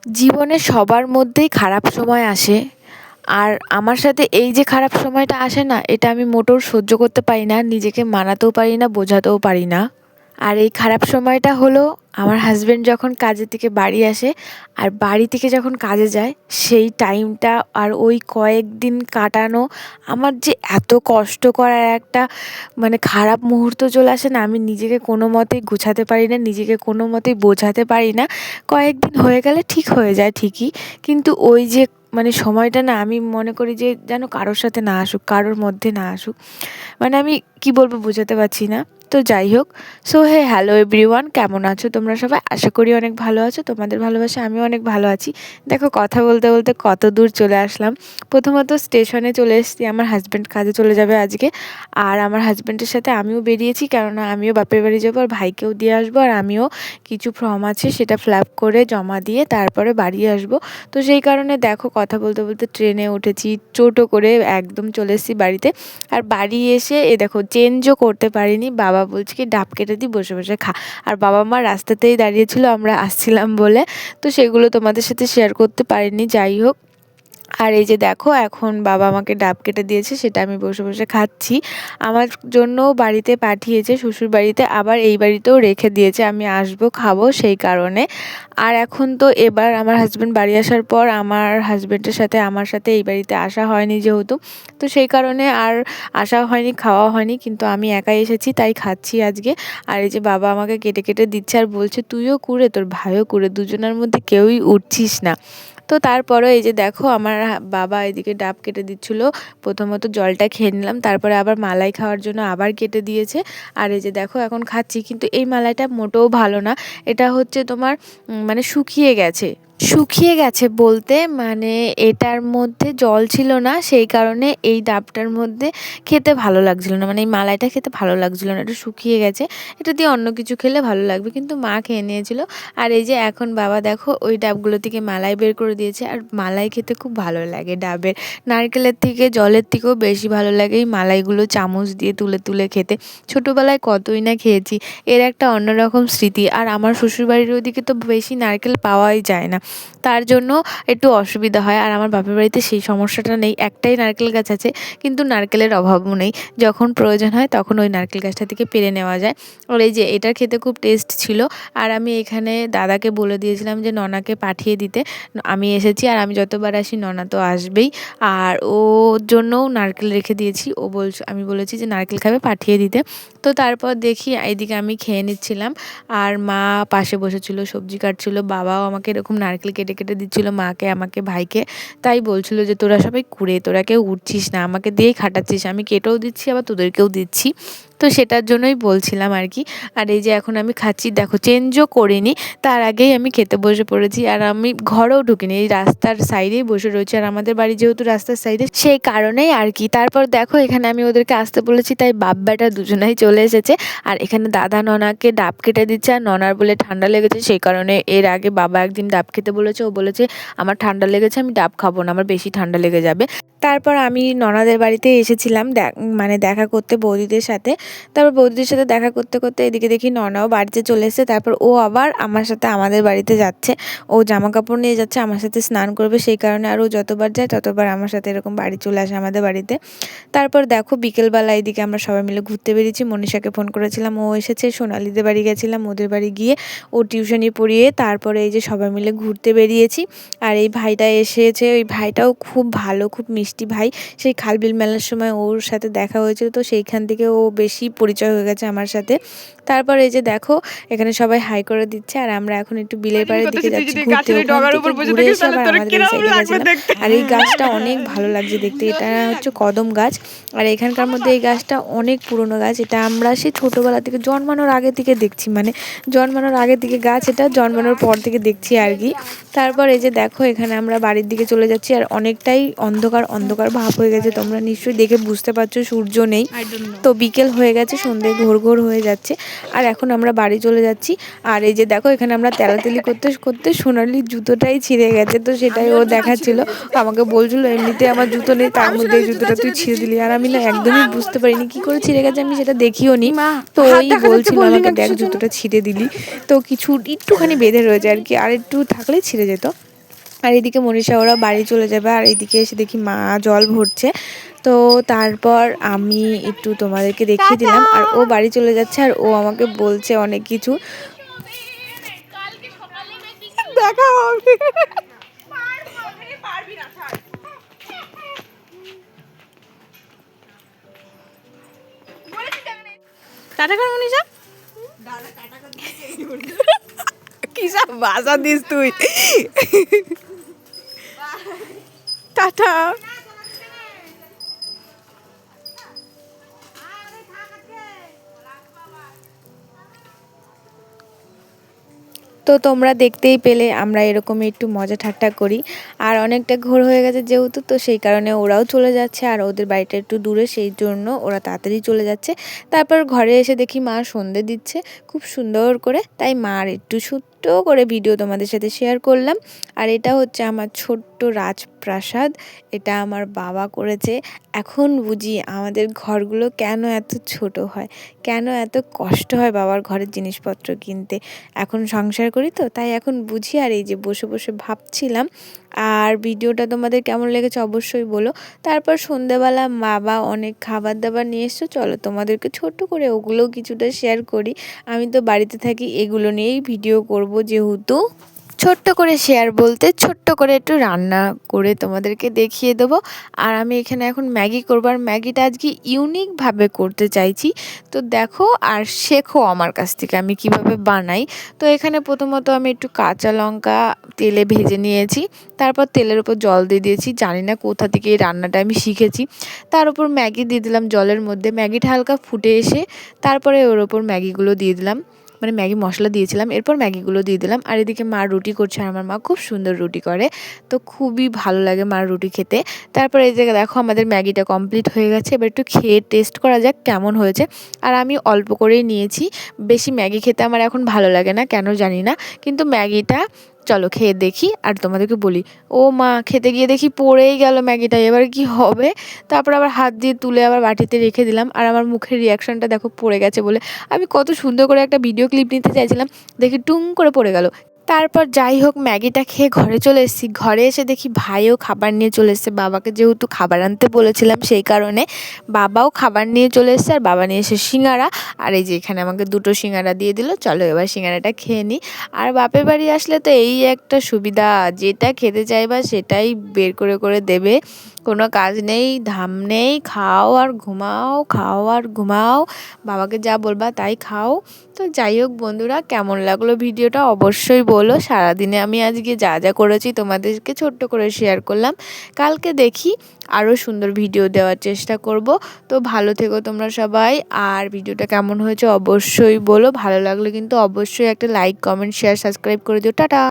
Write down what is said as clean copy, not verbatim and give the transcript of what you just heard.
জীবনে সবার মধ্যেই খারাপ সময় আসে। আর আমার সাথে এই যে খারাপ সময়টা আসে না, এটা আমি মোটেও সহ্য করতে পারি না, নিজেকে মানাতেও পারি না, বোঝাতেও পারি না। আর এই খারাপ সময়টা হলো আমার হাসব্যান্ড যখন কাজের থেকে বাড়ি আসে আর বাড়ি থেকে যখন কাজে যায় সেই টাইমটা আর ওই কয়েকদিন কাটানো আমার যে এত কষ্টকর আর একটা খারাপ মুহূর্ত চলে আসে না, আমি নিজেকে কোনো মতেই গুছাতে পারি না, নিজেকে কোনো মতেই বোঝাতে পারি না। কয়েকদিন হয়ে গেলে ঠিক হয়ে যায় ঠিকই, কিন্তু ওই যে সময়টা না, আমি মনে করি যে যেন কারোর সাথে না আসুক, কারোর মধ্যে না আসুক। আমি কি বলবো বোঝাতে পারছি না। তো যাই হোক, সো হ্যালো এভরিওয়ান, কেমন আছো তোমরা সবাই? আশা করি অনেক ভালো আছো, তোমাদের ভালোবাসা আমিও অনেক ভালো আছি। দেখো, কথা বলতে বলতে কত দূর চলে আসলাম। প্রথমত স্টেশনে চলে এসেছি, আমার হাজব্যান্ড কাজে চলে যাবে আজকে। আর আমার হাজব্যান্ডের সাথে আমিও বেরিয়েছি, কেননা আমিও বাপের বাড়ি যাবো আর ভাইকেও দিয়ে আসবো। আর আমিও কিছু ফর্ম আছে সেটা ফিল আপ করে জমা দিয়ে তারপরে বাড়ি আসবো। তো সেই কারণে দেখো, কথা বলতে বলতে ট্রেনে উঠেছি, টোটো করে একদম চলে এসেছি বাড়িতে। আর বাড়ি এসে দেখো, চেঞ্জও করতে পারিনি। বাবা বলছে কি ডাব কেটে দিই, বসে বসে খা। আর বাবা মা রাস্তাতেই দাঁড়িয়েছিল আমরা আসছিলাম বলে, তো সেগুলো তোমাদের সাথে শেয়ার করতে পারিনি। যাই হোক, আর এই যে দেখো, এখন বাবা আমাকে ডাব কেটে দিয়েছে, সেটা আমি বসে বসে খাচ্ছি। আমার জন্যও বাড়িতে পাঠিয়েছে, শ্বশুর বাড়িতে, আবার এই বাড়িতেও রেখে দিয়েছে, আমি আসবো খাবো সেই কারণে। আর এখন তো এবার আমার হাজব্যান্ড বাড়ি আসার পর আমার হাজব্যান্ডের সাথে আমার সাথে এই বাড়িতে আসা হয়নি যেহেতু, তো সেই কারণে আর আসা হয়নি, খাওয়া হয়নি, কিন্তু আমি একাই এসেছি তাই খাচ্ছি আজকে। আর এই যে বাবা আমাকে কেটে কেটে দিচ্ছে আর বলছে তুইও কুড়ে, তোর ভাইও কুড়ে, দুজনের মধ্যে কেউই উঠছিস না। তো তারপরে এই যে দেখো, আমার বাবা এদিকে ডাব কেটে দিচ্ছিলো। প্রথমত জলটা খেয়ে নিলাম, তারপরে আবার মালাই খাওয়ার জন্য আবার কেটে দিয়েছে। আর এই যে দেখো, এখন খাচ্ছি, কিন্তু এই মালাইটা মোটেও ভালো না। এটা হচ্ছে তোমার শুকিয়ে গেছে। শুকিয়ে গেছে বলতে এটার মধ্যে জল ছিল না, সেই কারণে এই ডাবটার মধ্যে খেতে ভালো লাগছিল না, এই মালাইটা খেতে ভালো লাগছিল না, এটা শুকিয়ে গেছে। এটা দিয়ে অন্য কিছু খেলে ভালো লাগবে, কিন্তু মা খেয়ে নিয়েছিল। আর এই যে এখন বাবা দেখো ওই ডাবগুলো থেকে মালাই বের করে দিয়েছে। আর মালাই খেতে খুব ভালো লাগে ডাবের, নারকেলের থেকে জলের থেকেও বেশি ভালো লাগে এই মালাইগুলো চামচ দিয়ে তুলে তুলে খেতে। ছোটোবেলায় কতই না খেয়েছি, এর একটা অন্যরকম স্মৃতি। আর আমার শ্বশুরবাড়ির ওদিকে তো বেশি নারকেল পাওয়াই যায় না, তার জন্য একটু অসুবিধা হয়। আর আমার বাপের বাড়িতে সেই সমস্যাটা নেই, একটাই নারকেল গাছ আছে, কিন্তু নারকেলের অভাবও নেই, যখন প্রয়োজন হয় তখন ওই নারকেল গাছটা থেকে পেরে নেওয়া যায়। আর এই যে এটা খেতে খুব টেস্ট ছিল। আর আমি এখানে দাদাকে বলে দিয়েছিলাম যে ননাকে পাঠিয়ে দিতে, আমি এসেছি আর আমি যতবার আসি ননা তো আসবেই। আর ওর জন্যও নারকেল রেখে দিয়েছি, আমি বলেছি যে নারকেল খাবে, পাঠিয়ে দিতে। তো তারপর দেখি এইদিকে আমি খেয়ে নিচ্ছিলাম আর মা পাশে বসেছিল, সবজি কাটছিল, বাবাও আমাকে এরকম নারকেল কেটে কেটে দিচ্ছিল, মাকে, আমাকে, ভাইকে। তাই বলছিল যে তোরা সবাই কুড়ে, তোরা কেউ উঠছিস না, আমাকে দিয়েই খাটাচ্ছিস, আমি কেটেও দিচ্ছি আবার তোদেরকেও দিচ্ছি। তো সেটার জন্যই বলছিলাম আর কি। আর এই যে এখন আমি খাচ্ছি, দেখো চেঞ্জও করিনি, তার আগেই আমি খেতে বসে পড়েছি। আর আমি ঘরেও ঢুকিনি, এই রাস্তার সাইডেই বসে রয়েছি, আর আমাদের বাড়ি যেহেতু রাস্তার সাইডে, সেই কারণেই আর কি। তারপর দেখো, এখানে আমি ওদেরকে আসতে বলেছি, তাই বাপ বেটা দুজনেই চলে এসেছে। আর এখানে দাদা ননাকে ডাব কেটে দিচ্ছে, আর ননার বলে ঠান্ডা লেগেছে, সেই কারণে এর আগে বাবা একদিন ডাব খেতে বলেছে, ও বলেছে আমার ঠান্ডা লেগেছে, আমি ডাব খাবো না, আমার বেশি ঠান্ডা লেগে যাবে। তারপর আমি ননাদের বাড়িতে এসেছিলাম দেখা করতে বৌদিদের সাথে। তারপর বৌদিদের সাথে দেখা করতে করতে এদিকে দেখি ননাও বাড়িতে চলে এসেছে। তারপর ও আবার আমার সাথে আমাদের বাড়িতে যাচ্ছে, ও জামা কাপড় নিয়ে যাচ্ছে, আমার সাথে স্নান করবে, সেই কারণে আর ও যতবার যায় ততবার আমার সাথে এরকম বাড়ি চলে আসে আমাদের বাড়িতে। তারপর দেখো, বিকেলবেলা এদিকে আমরা সবাই মিলে ঘুরতে বেরিয়েছি, মনীষাকে ফোন করেছিলাম, ও এসেছে। সোনালিদের বাড়ি গেছিলাম, ওদের বাড়ি গিয়ে ও টিউশনি পড়িয়ে তারপরে এই যে সবাই মিলে ঘুরতে বেরিয়েছি। আর এই ভাইটা এসেছে, ওই ভাইটাও খুব ভালো, খুব মিষ্টি ভাই। সেই খালবিল মেলার সময় ওর সাথে দেখা হয়েছিল, তো সেইখান থেকে ও বেশি পরিচয় হয়ে গেছে আমার সাথে। তারপর এই যে দেখো, এখানে সবাই হাই করে দিচ্ছে, আর আমরা এখন একটু বিলের পাড়ের দিকে যাচ্ছি ঘুরতে। ওখান থেকে ঘুরে এসে আবার আমাদের এই সাইডে গেছিলাম। আর এই গাছটা অনেক ভালো লাগছে দেখতে, এটা হচ্ছে কদম গাছ। আর এখানকার মধ্যে এই গাছটা অনেক পুরনো গাছ, এটা আমরা সেই ছোটোবেলা থেকে জন্মানোর আগে থেকে দেখছি, জন্মানোর আগে থেকে গাছ, এটা জন্মানোর পর থেকে দেখছি আর কি। তারপর এই যে দেখো, এখানে আমরা বাড়ির দিকে চলে যাচ্ছি, আর অনেকটাই অন্ধকার অন্ধকার ভাব হয়ে গেছে, তোমরা নিশ্চয়ই দেখে বুঝতে পারছো, সূর্য নেই, তো বিকেল হয়ে গেছে, সন্ধ্যে ঘোর ঘোর হয়ে যাচ্ছে। আর এখন আমরা বাড়ি চলে যাচ্ছি। আর এই যে দেখো, এখানে আমরা তেলাতেলি করতে করতে সোনালির জুতোটাই ছিঁড়ে গেছে, তো সেটাই ও দেখাচ্ছিল, আমাকে বলছিল এমনিতে আমার জুতো নেই, তার মধ্যে এই জুতোটা তুই ছিঁড়ে দিলি। আর আমি না একদমই বুঝতে পারিনি কী করে ছিঁড়ে গেছে, আমি সেটা দেখিও নি। তো ওই বলছিল আমাকে, দেখ জুতোটা ছিঁড়ে দিলি, তো একটুখানি বেঁধে রয়েছে আর কি, আর একটু থাকলেই ছিঁড়ে যেত। আর এদিকে মনীষা ওরা বাড়ি চলে যাবে, আর এদিকে এসে দেখি মা জল ভরছে। তো তারপর আমি একটু তোমাদেরকে দেখিয়ে দিলাম, আর ও বাড়ি চলে যাচ্ছে আর ও আমাকে বলছে অনেক কিছু। দেখা হবে। টাটা কর মনীষা। কি সব ভাষা দিস তুই। টাটা। তো তোমরা দেখতেই পেলে আমরা এরকমই একটু মজা ঠাট্টা করি। আর অনেকটা ঘোর হয়ে গেছে যেহেতু, তো সেই কারণে ওরাও চলে যাচ্ছে, আর ওদের বাড়িটা একটু দূরে, সেই জন্য ওরা তাড়াতাড়ি চলে যাচ্ছে। তারপর ঘরে এসে দেখি মা সন্ধে দিচ্ছে খুব সুন্দর করে, তাই মার একটু ছোট্ট করে ভিডিও তোমাদের সাথে শেয়ার করলাম। আর এটা হচ্ছে আমার ছোট্ট রাজপ্রাসাদ, এটা আমার বাবা করেছে। এখন বুঝি আমাদের ঘরগুলো কেন এত ছোট হয়, কেন এত কষ্ট হয় বাবার ঘরের জিনিসপত্র কিনতে। এখন সংসার করি তো তাই এখন বুঝি। আর এই যে বসে বসে ভাবছিলাম। আর ভিডিওটা তোমাদের কেমন লেগেছে অবশ্যই বলো। তারপর সন্ধ্যেবেলা বাবা অনেক খাবার দাবার নিয়ে এসছো, চলো তোমাদেরকে ছোট্ট করে ওগুলোও কিছুটা শেয়ার করি। আমি তো বাড়িতে থাকি, এগুলো নিয়েই ভিডিও করব যেহেতু। ছোট্ট করে শেয়ার বলতে ছোট্ট করে একটু রান্না করে তোমাদেরকে দেখিয়ে দেবো। আর আমি এখানে এখন ম্যাগি করবো, আর ম্যাগিটা আজকে ইউনিকভাবে করতে চাইছি। তো দেখো আর শেখো আমার কাছ থেকে আমি কিভাবে বানাই। তো এখানে প্রথমত আমি একটু কাঁচা লঙ্কা তেলে ভেজে নিয়েছি, তারপর তেলের উপর জল দিয়ে দিয়েছি। জানি না কোথা থেকে এই রান্নাটা আমি শিখেছি। তার উপর ম্যাগি দিয়ে দিলাম জলের মধ্যে, ম্যাগিটা হালকা ফুটে এসে তারপরে ওর ওপর ম্যাগিগুলো দিয়ে দিলাম, মানে ম্যাগি মশলা দিয়েছিলাম, এরপর ম্যাগিগুলো দিয়ে দিলাম। আর এদিকে মা রুটি করছে, আর আমার মা খুব সুন্দর রুটি করে, তো খুবই ভালো লাগে মার রুটি খেতে। তারপর এই জায়গায় দেখো আমাদের ম্যাগিটা কমপ্লিট হয়ে গেছে, এবার একটু খেয়ে টেস্ট করা যাক কেমন হয়েছে। আর আমি অল্প করেই নিয়েছি, বেশি ম্যাগি খেতে আমার এখন ভালো লাগে না, কেন জানি না, কিন্তু ম্যাগিটা চলো খেয়ে দেখি আর তোমাদেরকে বলি। ও মা, খেতে গিয়ে দেখি পড়েই গেল ম্যাগিটা, এবার কি হবে। তারপর আবার হাত দিয়ে তুলে আবার বাটিতে রেখে দিলাম, আর আমার মুখের রিয়াকশনটা দেখো, পড়ে গেছে বলে। আমি কত সুন্দর করে একটা ভিডিও ক্লিপ নিতে চাইছিলাম, দেখি টুং করে পড়ে গেল। তারপর যাই হোক ম্যাগিটা খেয়ে ঘরে চলে এসেছি। ঘরে এসে দেখি ভাইও খাবার নিয়ে চলে এসেছে, বাবাকে যেহেতু খাবার আনতে বলেছিলাম সেই কারণে বাবাও খাবার নিয়ে চলে এসেছে। আর বাবা নিয়ে এসে সিঙ্গারা, আর এই যে এখানে আমাকে 2টো সিঙ্গারা দিয়ে দিল। চলো এবার সিঙ্গারাটা খেয়ে নিই। আর বাপের বাড়ি আসলে তো এই একটা সুবিধা, যেটা খেতে চাইবা সেটাই বের করে করে দেবে, কোনো কাজ নেই ধাম নেই, খাও আর ঘুমাও, খাও আর ঘুমাও, বাবাকে যা বলবা তাই খাও। তো যাই হোক বন্ধুরা, কেমন লাগলো ভিডিওটা অবশ্যই বলো। সারাদিনে আমি আজকে যা যা করেছি তোমাদেরকে ছোট্ট করে শেয়ার করলাম। কালকে দেখি আরও সুন্দর ভিডিও দেওয়ার চেষ্টা করব। তো ভালো থেকো তোমরা সবাই, আর ভিডিওটা কেমন হয়েছে অবশ্যই বলো। ভালো লাগলে কিন্তু অবশ্যই একটা লাইক, কমেন্ট, শেয়ার, সাবস্ক্রাইব করে দিও। টাটা।